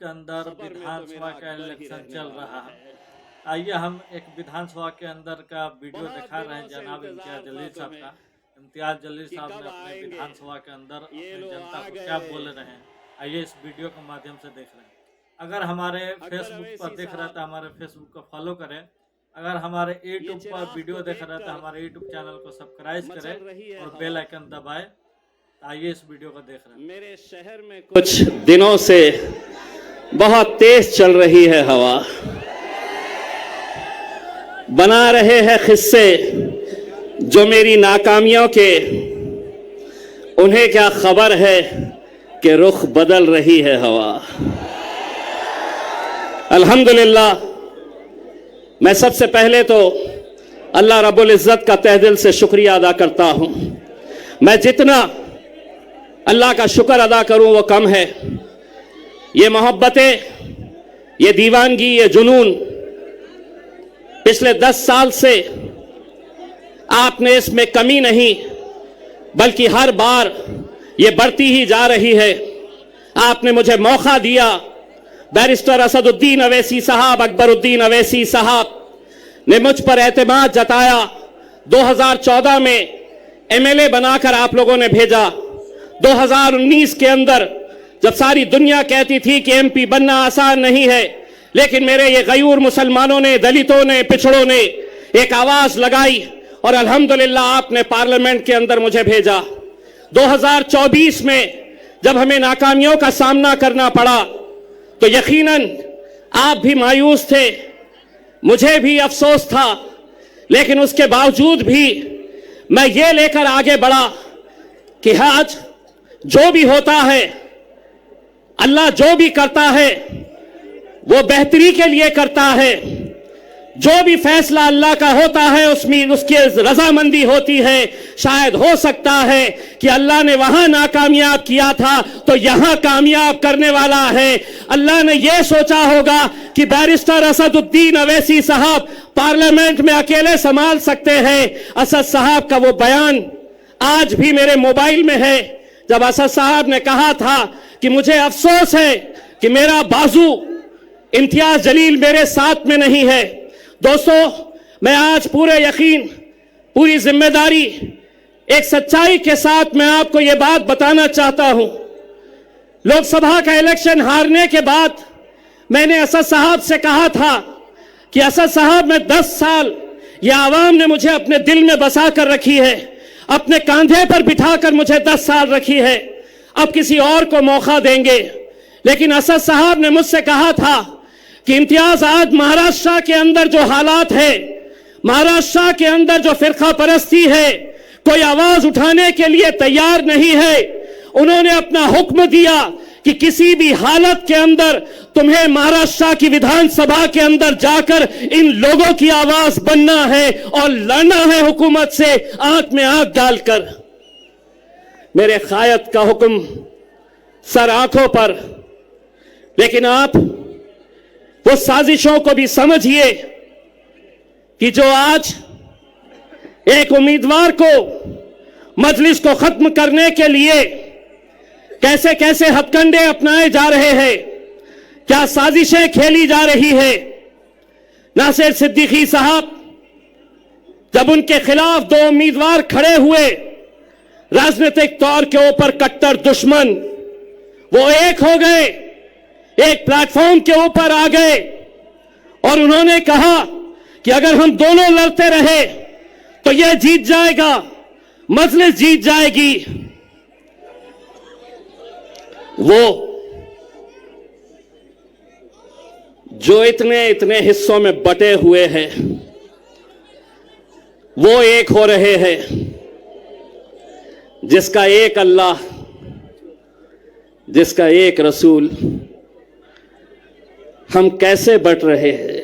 के अंदर विधानसभा का इलेक्शन चल रहा है। आइए हम एक विधानसभा के अंदर का वीडियो दिखा रहे हैं जनाब इम्तियाज जलील साहब का। इम्तियाज जलील साहब ने अपने विधानसभा के अंदर अपनी जनता को क्या बोल रहे हैं, आइए इस वीडियो के माध्यम से देख रहे हैं। अगर हमारे फेसबुक पर देख रहे तो हमारे फेसबुक को फॉलो करें, अगर हमारे यूट्यूब पर वीडियो देख रहे तो हमारे यूट्यूब चैनल को सब्सक्राइब करें और बेल आइकन दबाएं। आइए इस वीडियो को देख रहे हैं। मेरे शहर में कुछ दिनों से बहुत तेज चल रही है हवा, बना रहे हैं किस्से जो मेरी नाकामियों के, उन्हें क्या खबर है कि रुख बदल रही है हवा। अल्हम्दुलिल्लाह, मैं सबसे पहले तो अल्लाह रब्बुल इज़्ज़त का तहे दिल से शुक्रिया अदा करता हूं। मैं जितना अल्लाह का शुक्र अदा करूं वो कम है। ये मोहब्बतें, ये दीवानगी, ये जुनून पिछले 10 साल से आपने इसमें कमी नहीं बल्कि हर बार ये बढ़ती ही जा रही है। आपने मुझे मौका दिया, बैरिस्टर असदुद्दीन अवैसी साहब, अकबरुद्दीन अवैसी साहब ने मुझ पर एतमाद जताया। 2014 में एमएलए बनाकर आप लोगों ने भेजा। 2019 के अंदर जब सारी दुनिया कहती थी कि एमपी बनना आसान नहीं है, लेकिन मेरे ये गयूर मुसलमानों ने, दलितों ने, पिछड़ों ने एक आवाज लगाई और अल्हम्दुलिल्लाह आपने पार्लियामेंट के अंदर मुझे भेजा। 2024 में जब हमें नाकामियों का सामना करना पड़ा तो यकीनन आप भी मायूस थे, मुझे भी अफसोस था, लेकिन उसके बावजूद भी मैं ये लेकर आगे बढ़ा कि आज जो भी होता है, अल्लाह जो भी करता है वो बेहतरी के लिए करता है। जो भी फैसला अल्लाह का होता है उसमें उसकी रजामंदी होती है। शायद हो सकता है कि अल्लाह ने वहां नाकामयाब किया था तो यहां कामयाब करने वाला है। अल्लाह ने यह सोचा होगा कि बैरिस्टर असदुद्दीन अवैसी साहब पार्लियामेंट में अकेले संभाल सकते हैं। असद साहब का वो बयान आज भी मेरे मोबाइल में है, जब असद साहब ने कहा था कि मुझे अफसोस है कि मेरा बाजू इम्तियाज जलील मेरे साथ में नहीं है। दोस्तों, मैं आज पूरे यकीन, पूरी जिम्मेदारी, एक सच्चाई के साथ मैं आपको यह बात बताना चाहता हूं। लोकसभा का इलेक्शन हारने के बाद मैंने असद साहब से कहा था कि असद साहब, मैं 10 साल यह आवाम ने मुझे अपने दिल में बसा कर रखी है, अपने कांधे पर बिठाकर मुझे 10 साल रखी है, अब किसी और को मौका देंगे। लेकिन असद साहब ने मुझसे कहा था कि इम्तियाज, आज महाराष्ट्र के अंदर जो हालात है, महाराष्ट्र के अंदर जो फिरका परस्ती है, कोई आवाज उठाने के लिए तैयार नहीं है। उन्होंने अपना हुक्म दिया कि किसी भी हालत के अंदर तुम्हें महाराष्ट्र की विधानसभा के अंदर जाकर इन लोगों की आवाज बनना है और लड़ना है हुकूमत से आंख में आंख डालकर। मेरे कायद का हुक्म सर आंखों पर, लेकिन आप वो साजिशों को भी समझिए कि जो आज एक उम्मीदवार को मजलिस को खत्म करने के लिए कैसे कैसे हथकंडे अपनाए जा रहे हैं, क्या साजिशें खेली जा रही है। नासिर सिद्दीकी साहब, जब उनके खिलाफ 2 उम्मीदवार खड़े हुए, राजनीतिक तौर के ऊपर कट्टर दुश्मन, वो एक हो गए, एक प्लेटफॉर्म के ऊपर आ गए और उन्होंने कहा कि अगर हम दोनों लड़ते रहे तो यह जीत जाएगा, मजलिस जीत जाएगी। वो जो इतने इतने हिस्सों में बटे हुए हैं, वो एक हो रहे हैं। जिसका एक अल्लाह, जिसका एक रसूल, हम कैसे बट रहे हैं,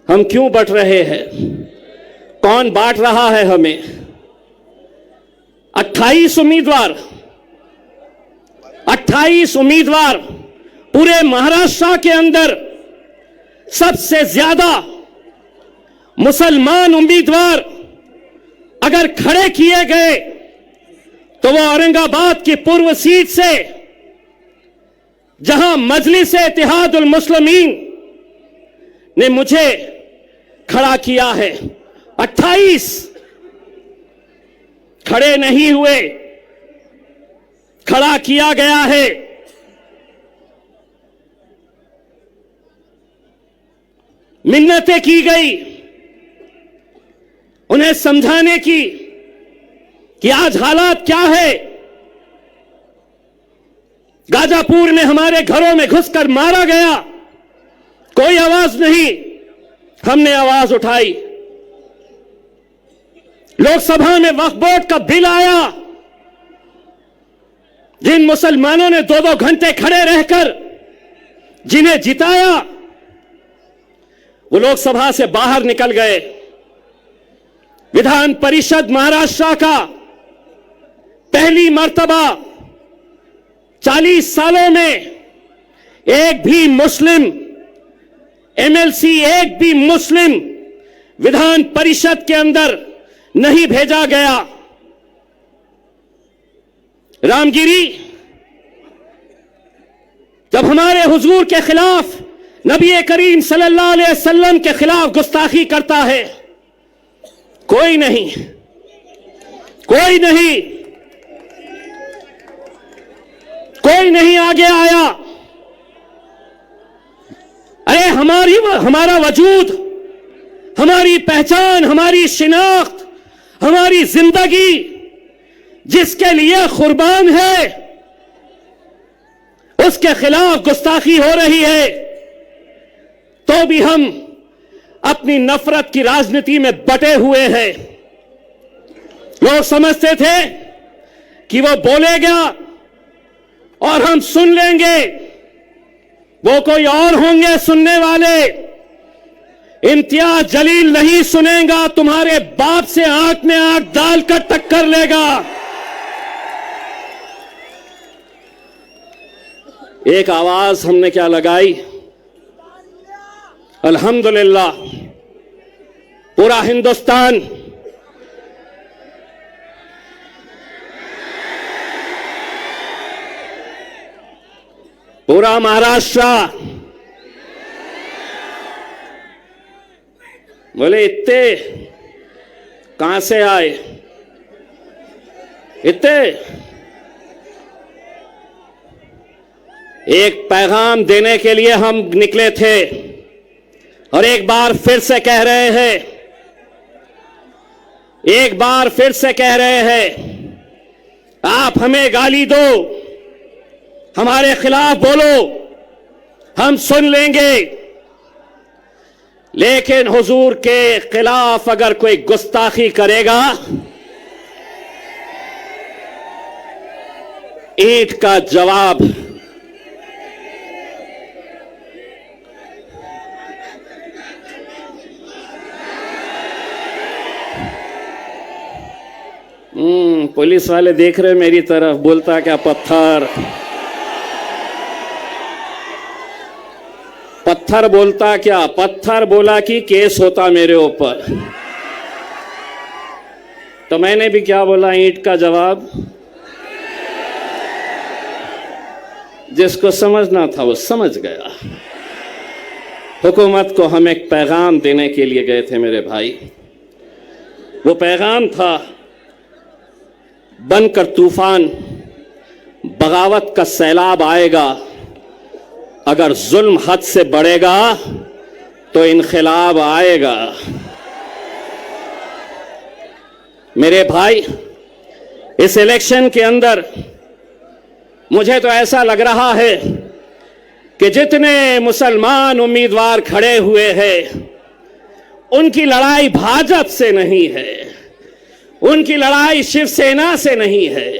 हम क्यों बट रहे हैं, कौन बांट रहा है हमें। 28 उम्मीदवार पूरे महाराष्ट्र के अंदर सबसे ज्यादा मुसलमान उम्मीदवार अगर खड़े किए गए तो वो औरंगाबाद की पूर्व सीट से जहां मजलिस इत्तेहादुल मुस्लिमीन ने मुझे खड़ा किया है, 28 खड़े नहीं हुए, खड़ा किया गया है। मिन्नतें की गई उन्हें समझाने की कि आज हालात क्या है। गाजापुर में हमारे घरों में घुसकर मारा गया, कोई आवाज नहीं, हमने आवाज उठाई। लोकसभा में वक्फ बोर्ड का बिल आया, जिन मुसलमानों ने 2-2 घंटे खड़े रहकर जिन्हें जिताया, वो लोकसभा से बाहर निकल गए। विधान परिषद महाराष्ट्र का पहली मर्तबा 40 सालों में एक भी मुस्लिम एमएलसी, एक भी मुस्लिम विधान परिषद के अंदर नहीं भेजा गया। रामगिरी जब हमारे हुजूर के खिलाफ, नबी करीम सल्लल्लाहु अलैहि वसल्लम के खिलाफ गुस्ताखी करता है, कोई नहीं, कोई नहीं, कोई नहीं आगे आया। अरे हमारा वजूद, हमारी पहचान, हमारी शिनाख्त, हमारी जिंदगी जिसके लिए कुर्बान है, उसके खिलाफ गुस्ताखी हो रही है, तो भी हम अपनी नफरत की राजनीति में बटे हुए हैं। लोग समझते थे कि वो बोलेगा और हम सुन लेंगे, वो कोई और होंगे सुनने वाले। इम्तियाज जलील नहीं सुनेगा, तुम्हारे बाप से आंख में आंख डालकर टक्कर लेगा। एक आवाज हमने क्या लगाई, अल्हम्दुलिल्लाह पूरा हिंदुस्तान पूरा महाराष्ट्र बोले इतने कहां से आए, इतने एक पैगाम देने के लिए हम निकले थे और एक बार फिर से कह रहे हैं, एक बार फिर से कह रहे हैं, आप हमें गाली दो, हमारे खिलाफ बोलो, हम सुन लेंगे, लेकिन हुजूर के खिलाफ अगर कोई गुस्ताखी करेगा, ईंट का जवाब। पुलिस वाले देख रहे मेरी तरफ, बोलता क्या पत्थर, पत्थर बोलता क्या, पत्थर बोला कि केस होता मेरे ऊपर। तो मैंने भी क्या बोला, ईंट का जवाब। जिसको समझना था वो समझ गया। हुकूमत को हम एक पैगाम देने के लिए गए थे मेरे भाई। वो पैगाम था, बनकर तूफान, बगावत का सैलाब आएगा, अगर जुल्म हद से बढ़ेगा तो इनक़िलाब आएगा। मेरे भाई, इस इलेक्शन के अंदर मुझे तो ऐसा लग रहा है कि जितने मुसलमान उम्मीदवार खड़े हुए हैं, उनकी लड़ाई भाजपा से नहीं है, उनकी लड़ाई शिवसेना से नहीं है।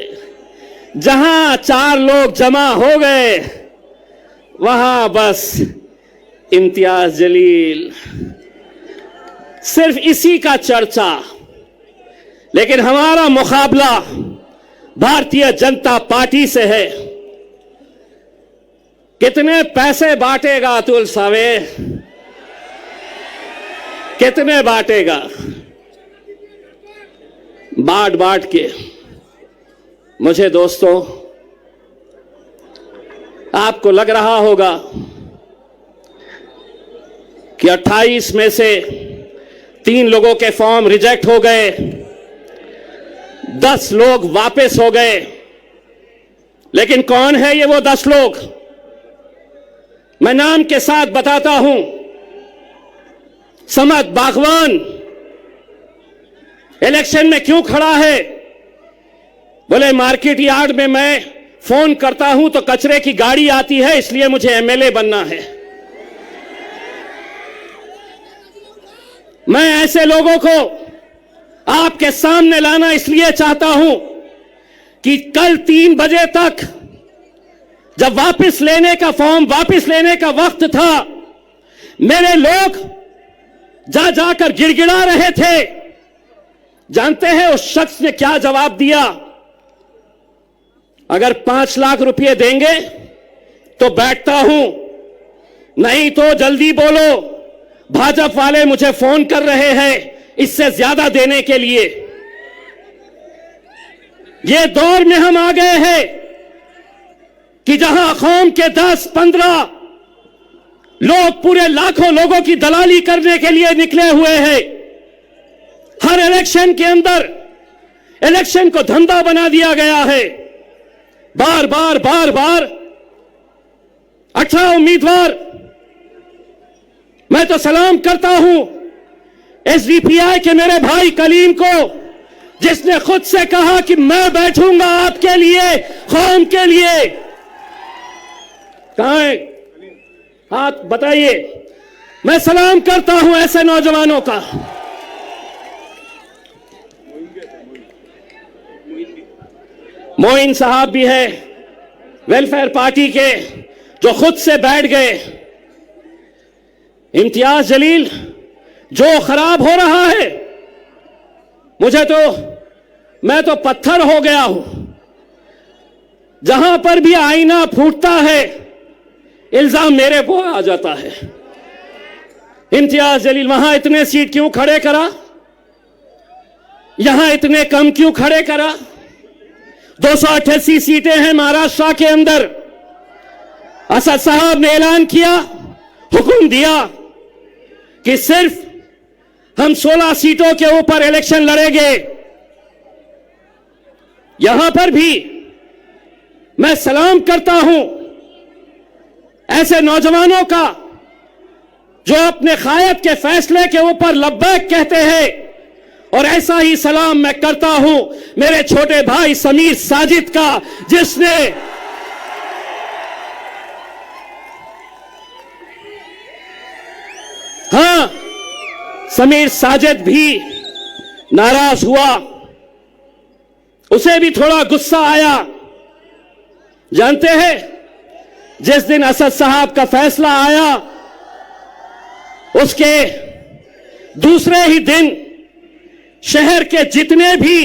जहां 4 लोग जमा हो गए, वहां बस इम्तियाज जलील, सिर्फ इसी का चर्चा। लेकिन हमारा मुकाबला भारतीय जनता पार्टी से है। कितने पैसे बांटेगा अतुल सावे, कितने बांटेगा? बांट बांट के। मुझे दोस्तों, आपको लग रहा होगा कि 28 में से 3 लोगों के फॉर्म रिजेक्ट हो गए, 10 लोग वापस हो गए। लेकिन कौन है ये वो 10 लोग? मैं नाम के साथ बताता हूं। समद बागवान इलेक्शन में क्यों खड़ा है? बोले मार्केट यार्ड में मैं फोन करता हूं तो कचरे की गाड़ी आती है, इसलिए मुझे एमएलए बनना है। मैं ऐसे लोगों को आपके सामने लाना इसलिए चाहता हूं कि कल 3 बजे तक जब वापस लेने का फॉर्म वापस लेने का वक्त था, मेरे लोग जा जाकर गिड़गिड़ा रहे थे। जानते हैं उस शख्स ने क्या जवाब दिया? अगर 5 लाख रुपए देंगे तो बैठता हूं, नहीं तो जल्दी बोलो, भाजपा वाले मुझे फोन कर रहे हैं इससे ज्यादा देने के लिए। ये दौर में हम आ गए हैं कि जहां कौम के 10-15 लोग पूरे लाखों लोगों की दलाली करने के लिए निकले हुए हैं। हर इलेक्शन के अंदर इलेक्शन को धंधा बना दिया गया है। बार बार 18 उम्मीदवार। मैं तो सलाम करता हूं एसडीपीआई के मेरे भाई कलीम को, जिसने खुद से कहा कि मैं बैठूंगा आपके लिए, कौम के लिए। कहां है? हाथ बताइए। मैं सलाम करता हूं ऐसे नौजवानों का। मोइन साहब भी है वेलफेयर पार्टी के, जो खुद से बैठ गए। इम्तियाज जलील, जो खराब हो रहा है, मैं तो पत्थर हो गया हूं। जहां पर भी आईना फूटता है इल्जाम मेरे को आ जाता है। इम्तियाज जलील वहां इतने सीट क्यों खड़े करा, यहां इतने कम क्यों खड़े करा? 288 सीटें हैं महाराष्ट्र के अंदर। असद साहब ने ऐलान किया, हुक्म दिया कि सिर्फ हम 16 सीटों के ऊपर इलेक्शन लड़ेंगे। यहां पर भी मैं सलाम करता हूं ऐसे नौजवानों का जो अपने कायद के फैसले के ऊपर लब्बैक कहते हैं। और ऐसा ही सलाम मैं करता हूं मेरे छोटे भाई समीर साजिद का, जिसने समीर साजिद भी नाराज हुआ, उसे भी थोड़ा गुस्सा आया। जानते हैं, जिस दिन असद साहब का फैसला आया उसके दूसरे ही दिन शहर के जितने भी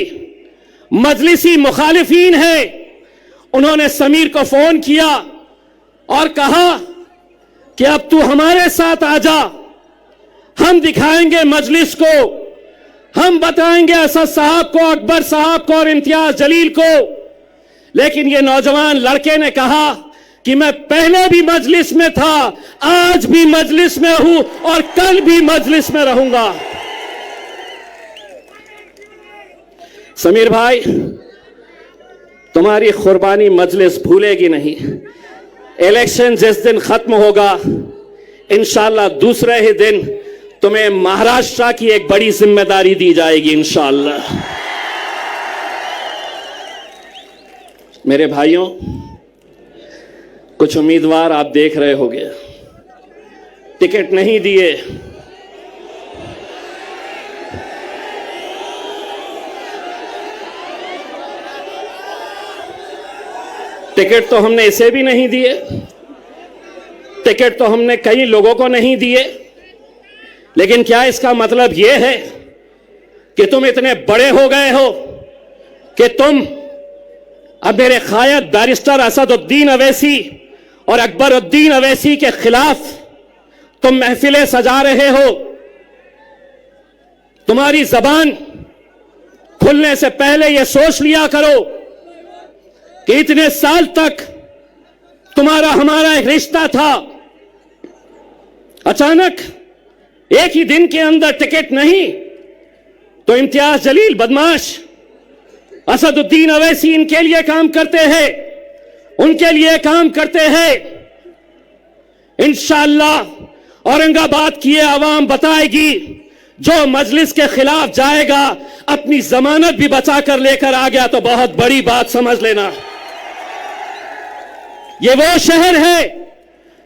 मजलिसी मुखालिफीन हैं, उन्होंने समीर को फोन किया और कहा कि अब तू हमारे साथ आ जा, हम दिखाएंगे मजलिस को, हम बताएंगे असद साहब को, अकबर साहब को और इम्तियाज जलील को। लेकिन ये नौजवान लड़के ने कहा कि मैं पहले भी मजलिस में था, आज भी मजलिस में हूं और कल भी मजलिस में रहूंगा। समीर भाई, तुम्हारी कुर्बानी मजलिस भूलेगी नहीं। इलेक्शन जिस दिन खत्म होगा, इंशाअल्लाह दूसरे ही दिन तुम्हें महाराष्ट्र की एक बड़ी जिम्मेदारी दी जाएगी इंशाअल्लाह। मेरे भाइयों, कुछ उम्मीदवार आप देख रहे होंगे टिकट नहीं दिए, टिकट तो हमने इसे भी नहीं दिए, टिकट तो हमने कई लोगों को नहीं दिए। लेकिन क्या इसका मतलब यह है कि तुम इतने बड़े हो गए हो कि तुम अब मेरे कायद बैरिस्टर असदुद्दीन अवैसी और अकबरुद्दीन अवैसी के खिलाफ तुम महफिलें सजा रहे हो? तुम्हारी जबान खुलने से पहले यह सोच लिया करो कि इतने साल तक तुम्हारा हमारा एक रिश्ता था, अचानक एक ही दिन के अंदर टिकट नहीं तो इम्तियाज जलील बदमाश, असदुद्दीन अवैसी इनके लिए काम करते हैं, उनके लिए काम करते हैं। इंशाअल्लाह औरंगाबाद की ये आवाम बताएगी, जो मजलिस के खिलाफ जाएगा अपनी जमानत भी बचा कर लेकर आ गया तो बहुत बड़ी बात समझ लेना। ये वो शहर है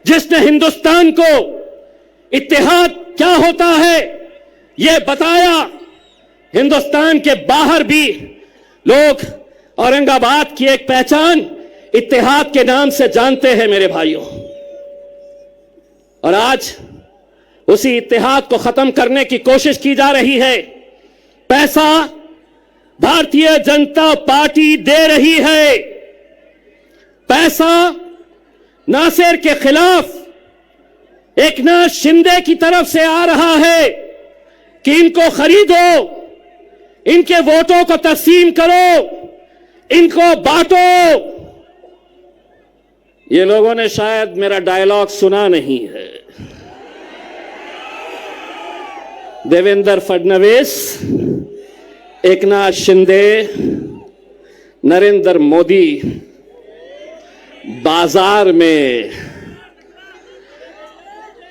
जिसने हिंदुस्तान को इत्तेहाद क्या होता है ये बताया। हिंदुस्तान के बाहर भी लोग औरंगाबाद की एक पहचान इत्तेहाद के नाम से जानते हैं मेरे भाइयों। और आज उसी इत्तेहाद को खत्म करने की कोशिश की जा रही है। पैसा भारतीय जनता पार्टी दे रही है। पैसा नासिर के खिलाफ एकनाथ शिंदे की तरफ से आ रहा है कि इनको खरीदो, इनके वोटों को तकसीम करो, इनको बांटो। ये लोगों ने शायद मेरा डायलॉग सुना नहीं है। देवेंद्र फडणवीस, एकनाथ शिंदे, नरेंद्र मोदी बाजार में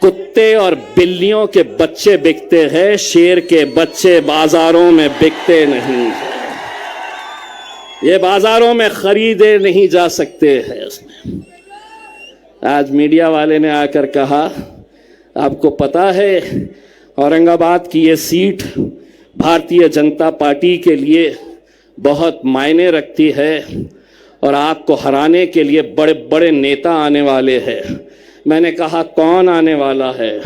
कुत्ते और बिल्लियों के बच्चे बिकते हैं, शेर के बच्चे बाजारों में बिकते नहीं हैं। ये बाजारों में खरीदे नहीं जा सकते हैं। आज मीडिया वाले ने आकर कहा, आपको पता है औरंगाबाद की ये सीट भारतीय जनता पार्टी के लिए बहुत मायने रखती है और आपको हराने के लिए बड़े बड़े नेता आने वाले हैं। मैंने कहा कौन आने वाला है?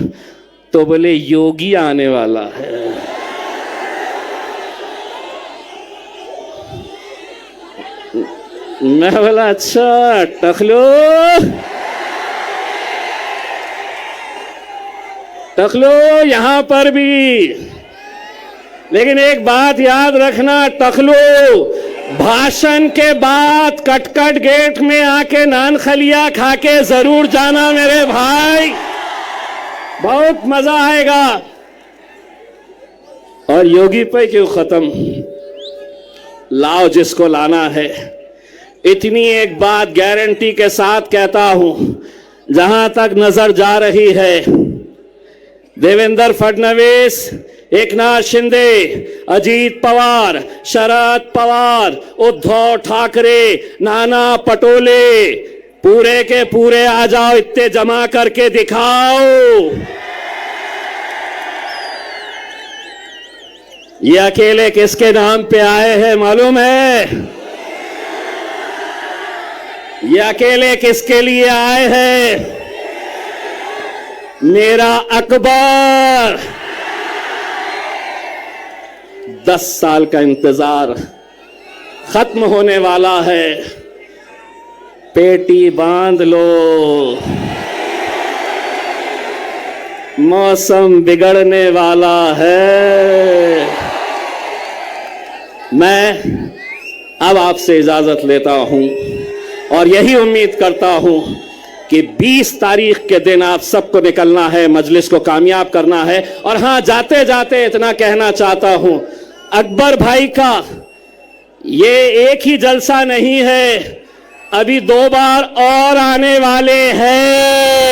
तो बोले योगी आने वाला है। मैं बोला अच्छा टखलो, टखलो यहां पर भी, लेकिन एक बात याद रखना टखलो, भाषण के बाद कटकट गेट में आके नान खलिया खा के जरूर जाना मेरे भाई, बहुत मजा आएगा। और योगी पे क्यों खत्म, लाओ जिसको लाना है। इतनी एक बात गारंटी के साथ कहता हूं, जहां तक नजर जा रही है, देवेंद्र फडणवीस, एकनाथ शिंदे, अजीत पवार, शरद पवार, उद्धव ठाकरे, नाना पटोले, पूरे के पूरे आ जाओ, इतने जमा करके दिखाओ। ये अकेले किसके नाम पे आए हैं मालूम है? ये अकेले किसके लिए आए हैं? मेरा अकबर। 10 साल का इंतजार खत्म होने वाला है। पेटी बांध लो, मौसम बिगड़ने वाला है। मैं अब आपसे इजाजत लेता हूं और यही उम्मीद करता हूं कि 20 तारीख के दिन आप सबको निकलना है, मजलिस को कामयाब करना है। और हां, जाते जाते इतना कहना चाहता हूं, अकबर भाई का ये एक ही जलसा नहीं है, अभी 2 बार और आने वाले हैं।